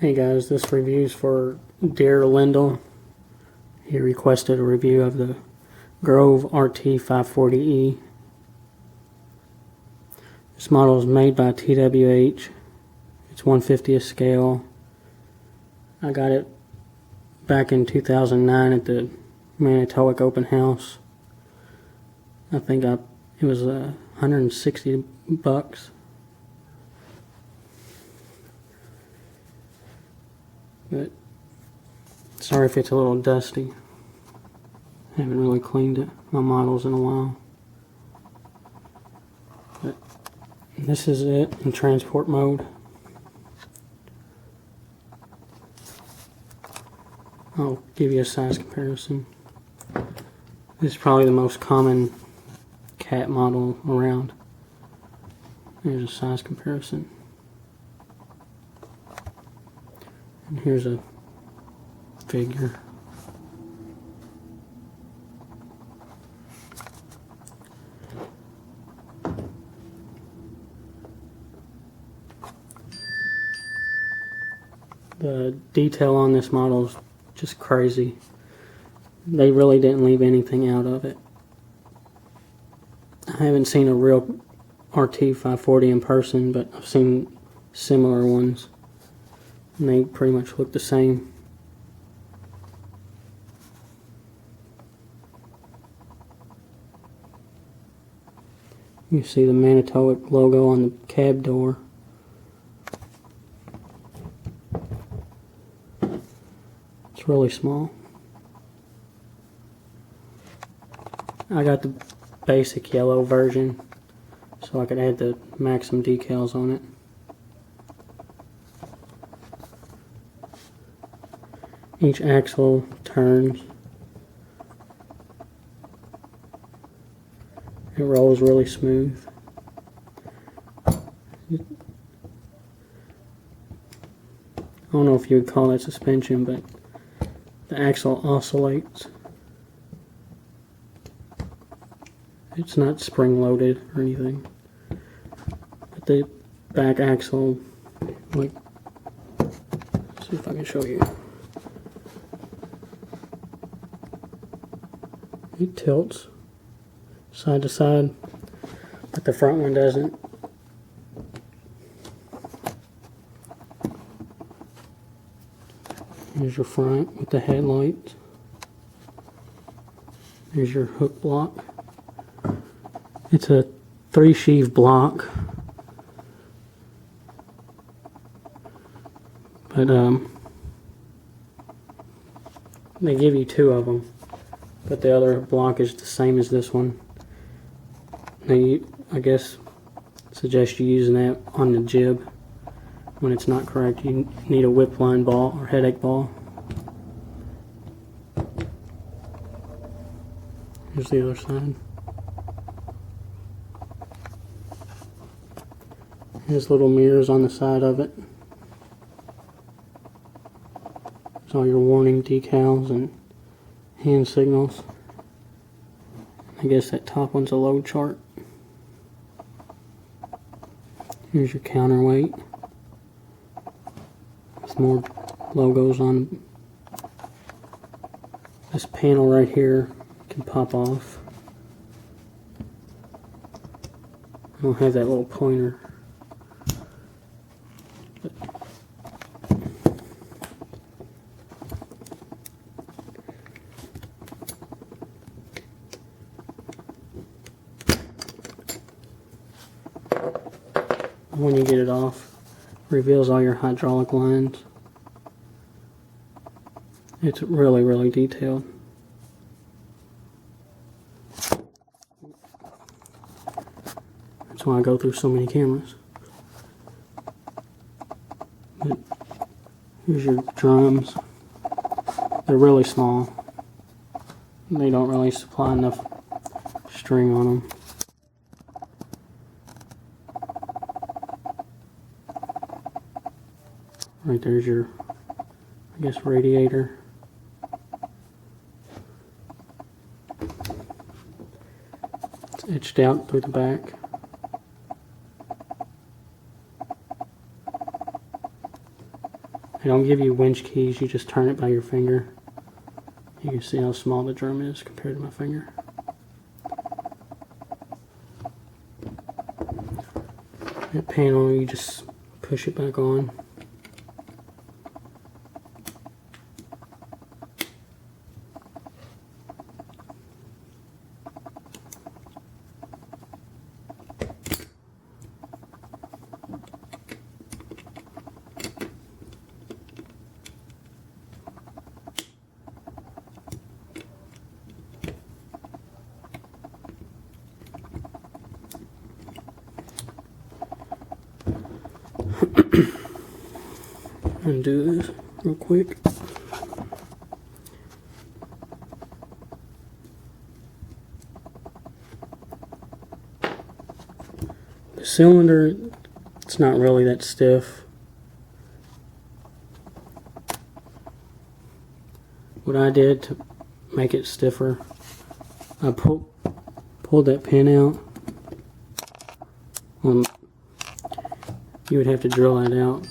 Hey guys, this review's for Deerelindel. He requested a review of the Grove RT540E. This model is made by TWH. It's 1/50th scale. I got it back in 2009 at the Manitowoc Open House. I think it was $160. But sorry if it's a little dusty. I haven't really cleaned my models in a while. But this is it in transport mode. I'll give you a size comparison. This is probably the most common cat model around. There's a size comparison. And here's a figure. The detail on this model is just crazy. They really didn't leave anything out of it. I haven't seen a real RT540 in person, but I've seen similar ones. And they pretty much look the same. You see the Manitowoc logo on the cab door. It's really small. I got the basic yellow version so I could add the Maxim decals on it. Each axle turns. It rolls really smooth. I don't know if you would call that suspension, but the axle oscillates. It's not spring-loaded or anything. But the back axle, like, let's see if I can show you. It tilts side to side, but the front one doesn't. Here's your front with the headlights. Here's your hook block. It's a 3-sheave block, but they give you 2 of them, but the other block is the same as this one. They, I guess, suggest you using that on the jib when it's not correct. You need a whip line ball or headache ball. Here's the other side. There's little mirrors on the side of it. There's all your warning decals and hand signals. I guess that top one's a load chart. Here's your counterweight with more logos on. This panel right here can pop off. I don't have that little pointer. When you get it off, reveals all your hydraulic lines. It's really, really detailed. That's why I go through so many cameras. But here's your drums. They're really small. They don't really supply enough string on them. Right there's your, I guess, radiator. It's etched out through the back. They don't give you winch keys, you just turn it by your finger. You can see how small the drum is compared to my finger. That panel, you just push it back on. Undo this real quick. The cylinder, it's not really that stiff. What I did to make it stiffer, I pulled that pin out. You would have to drill that out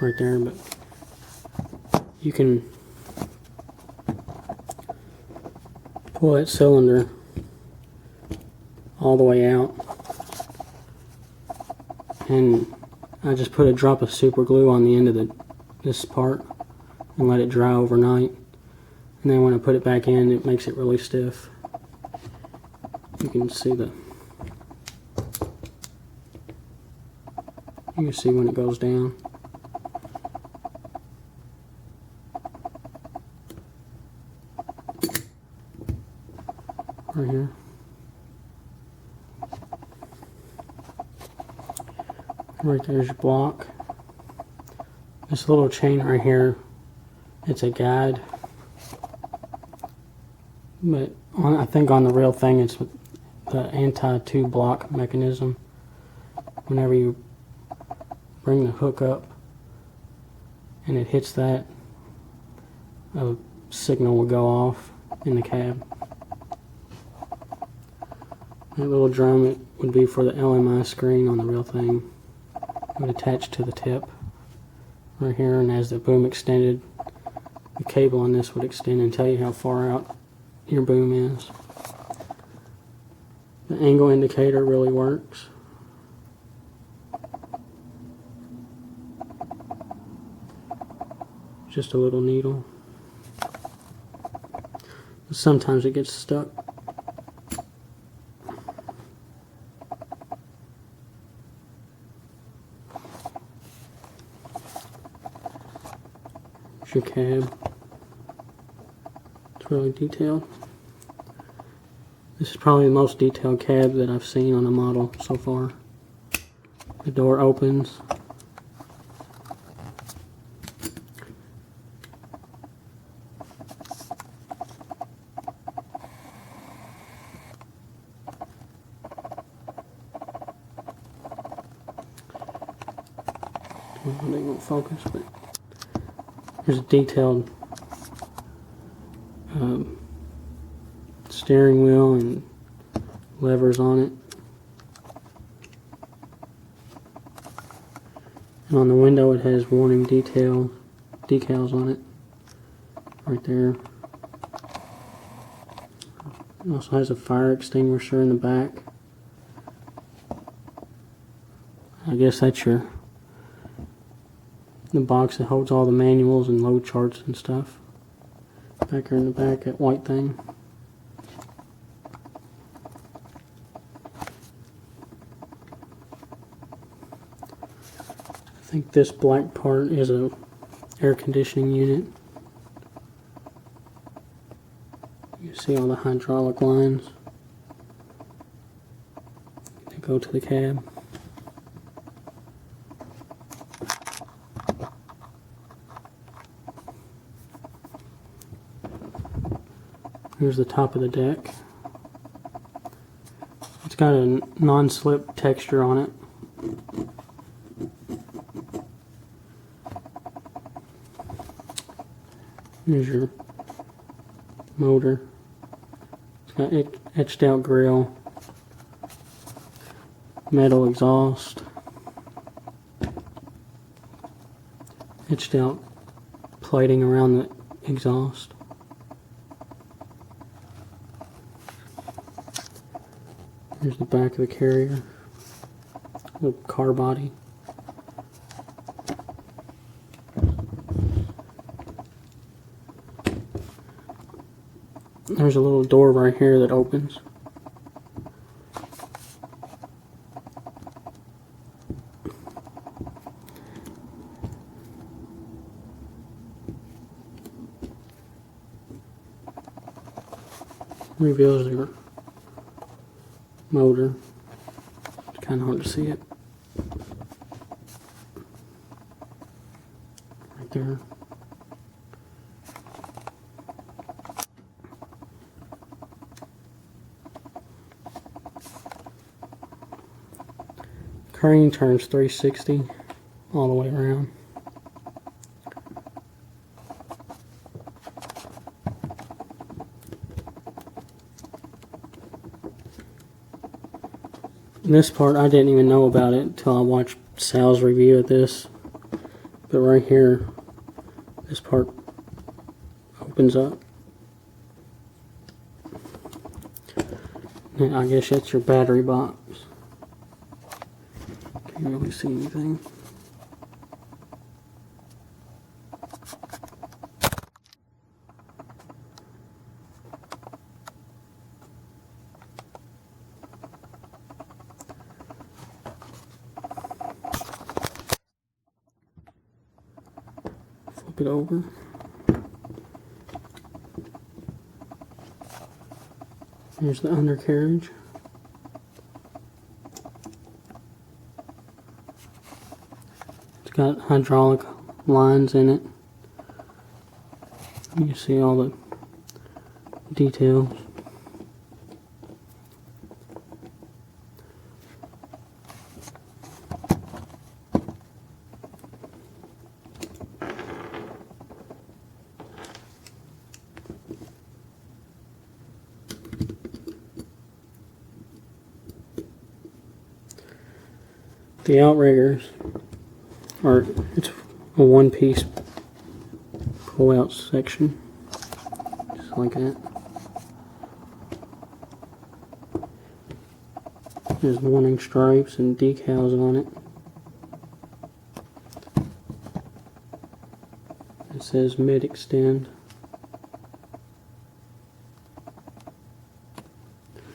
right there, but you can pull that cylinder all the way out, and I just put a drop of super glue on the end of this part and let it dry overnight, and then when I put it back in, it makes it really stiff. You can see when it goes down. Right here. Right there's your block. This little chain right here, it's a guide. But I think on the real thing it's the anti-two block mechanism. Whenever you bring the hook up and it hits that, a signal will go off in the cab. That little drum, it would be for the LMI screen on the real thing. It would attach to the tip right here, and as the boom extended, the cable on this would extend and tell you how far out your boom is. The angle indicator really works. Just a little needle. Sometimes it gets stuck. Here's your cab. It's really detailed. This is probably the most detailed cab that I've seen on a model so far. The door opens. They won't focus, but there's a detailed steering wheel and levers on it. And on the window it has warning decals on it. Right there. It also has a fire extinguisher in the back. I guess that's the box that holds all the manuals and load charts and stuff. Back here in the back, that white thing. I think this black part is a air conditioning unit. You see all the hydraulic lines that go to the cab. Here's the top of the deck. It's got a non-slip texture on it. Here's your motor. It's got etched out grill, metal exhaust, etched out plating around the exhaust. Here's the back of the carrier, the car body. There's a little door right here that opens. Reveals your motor. It's kind of hard to see it. Right there. Crane turns 360 all the way around. This part I didn't even know about it until I watched Sal's review of this. But right here, this part opens up. And I guess that's your battery box. Can't really see anything. Flip it over. Here's the undercarriage. It's got hydraulic lines in it. You can see all the details. The outriggers are, it's a one-piece pull-out section, just like that. There's warning stripes and decals on it. It says mid-extend.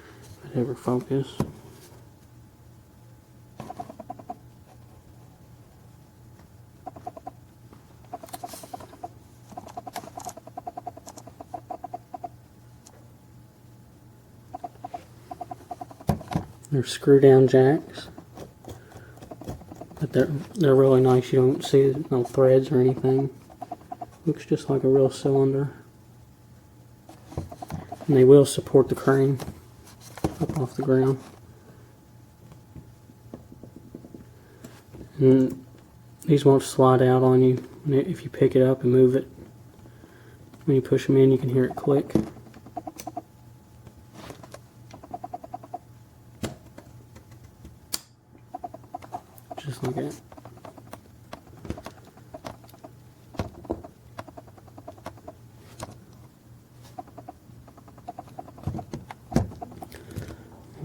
If it ever focus. They're screw-down jacks, but they're really nice. You don't see no threads or anything. Looks just like a real cylinder, and they will support the crane up off the ground. And these won't slide out on you if you pick it up and move it. When you push them in, you can hear it click. Just like that.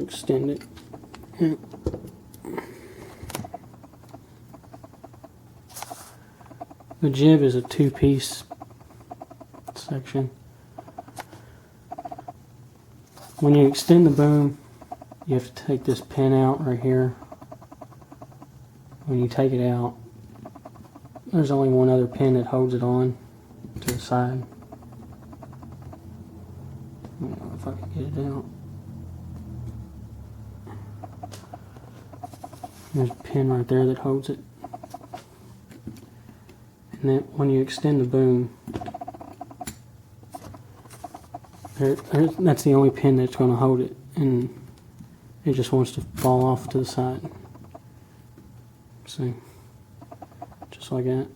Extend it. Yeah. The jib is a two-piece section. When you extend the boom, you have to take this pin out right here. When you take it out, there's only one other pin that holds it on to the side. I don't know if I can get it out. There's a pin right there that holds it. And then when you extend the boom, that's the only pin that's going to hold it, and it just wants to fall off to the side. See, just like that.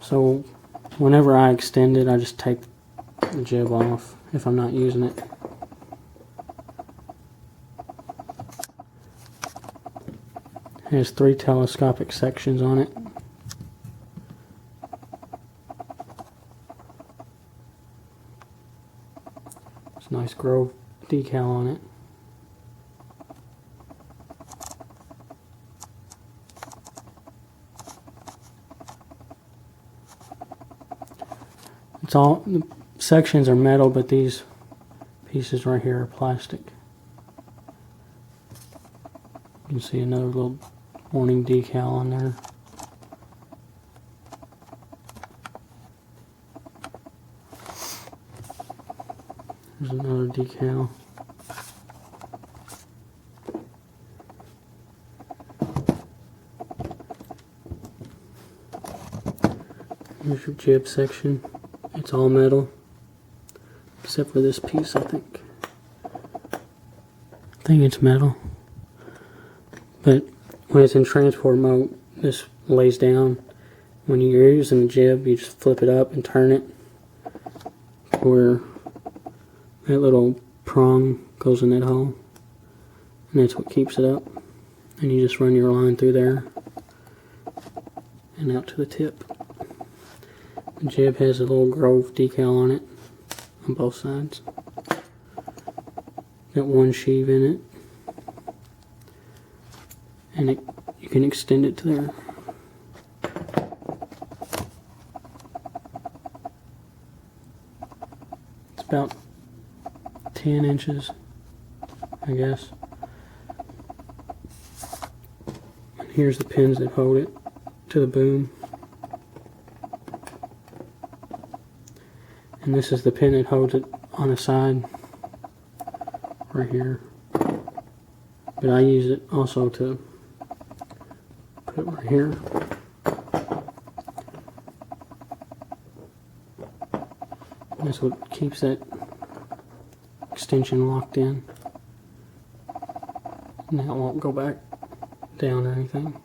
So whenever I extend it, I just take the jib off if I'm not using it. It has 3 telescopic sections on it. nice Grove decal on it. It's all, the sections are metal, but these pieces right here are plastic. You can see another little warning decal on there. There's another decal. Here's your jib section. It's all metal, except for this piece, I think. I think it's metal. But when it's in transport mode, this lays down. When you're using the jib, you just flip it up and turn it where that little prong goes in that hole. And that's what keeps it up. And you just run your line through there and out to the tip. The jib has a little Grove decal on it on both sides. Got one sheave in it. And you can extend it to there. It's about 10 inches, I guess. And here's the pins that hold it to the boom. And this is the pin that holds it on the side, right here. But I use it also to put it right here. And that's what keeps that extension locked in. And that won't go back down or anything.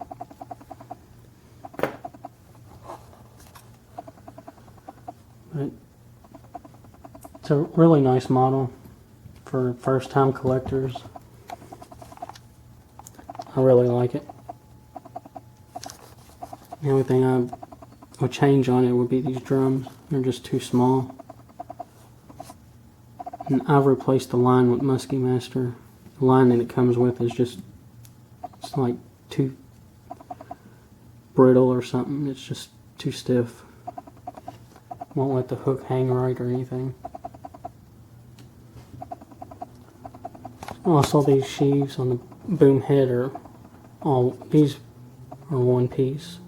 But it's a really nice model for first time collectors. I really like it. The only thing I would change on it would be these drums. They're just too small. And I've replaced the line with Muskie Master. The line that it comes with is just, it's like too brittle or something. It's just too stiff. Won't let the hook hang right or anything. Also, these sheaves on the boom head are all, these are one piece.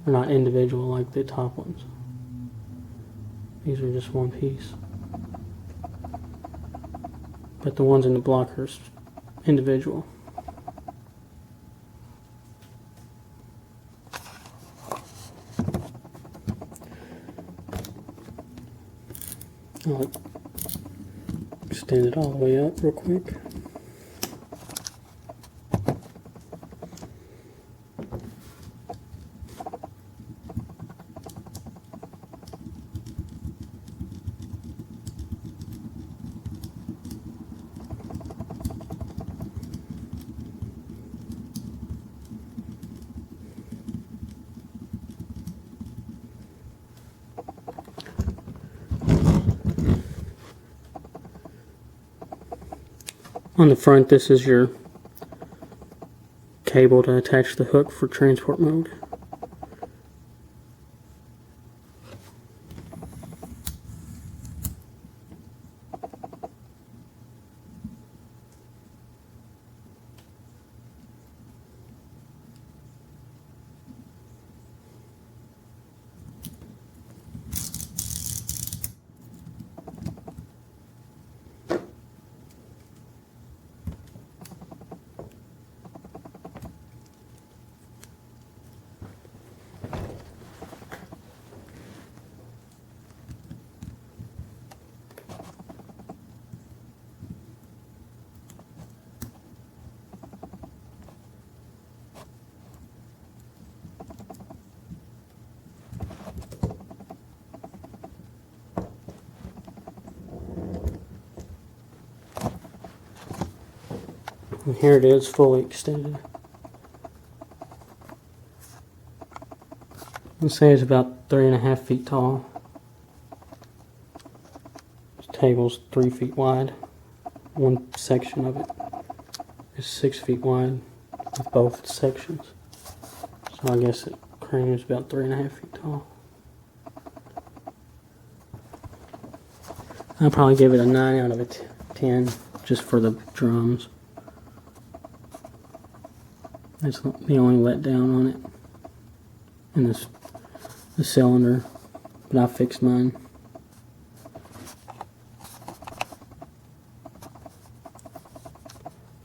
They're not individual like the top ones. These are just one piece. But the ones in the block are individual. I'll extend it all the way up real quick. On the front, this is your cable to attach the hook for transport mode. And here it is, fully extended. Let's say it's about 3.5 feet tall. Just table's 3 feet wide. One section of it is 6 feet wide with both sections. So I guess the crane is about 3.5 feet tall. I'll probably give it a 9 out of 10 just for the drums. That's the only letdown on it. And the cylinder, but I fixed mine.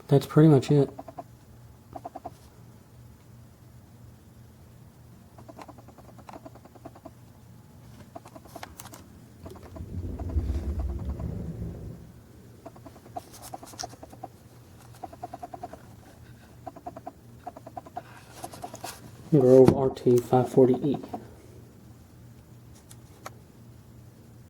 That's pretty much it. Grove RT 540E.